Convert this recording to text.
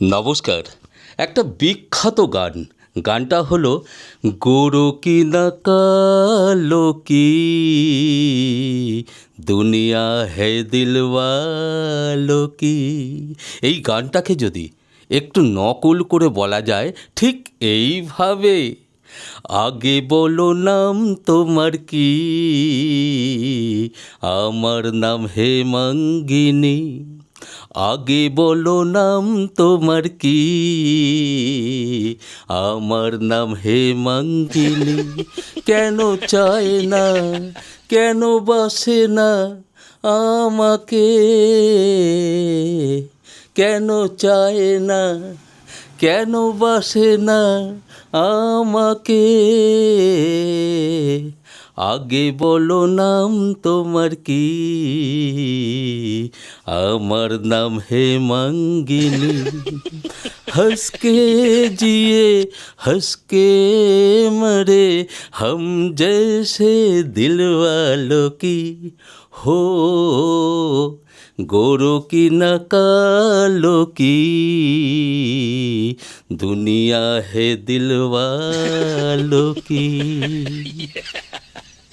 নমস্কার। একটা বিখ্যাত গান, গানটা হলো গোরো কি না কালো কি দুনিয়া হে দিলওয়ালো কি। এই গানটাকে যদি একটু নকল করে বলা যায় ঠিক এইভাবে, আগে বলো নাম তোমার কি, আমার নাম হেমাঙ্গিনী। আগে বলো নাম তোমার কি, আমার নাম হেমাঙ্গিনী। কেন চায় না, কেন বাসে না আমাকে, কেন চায় না, কেন বাসে না আমাকে। আগে বলো নাম তোমার কি, আমার নাম হেমাঙ্গিনী। हंस के जिए हंस के मरे हम जैसे दिल वालों की हो, गोरों की न कालों की दुनिया है दिल वालों की।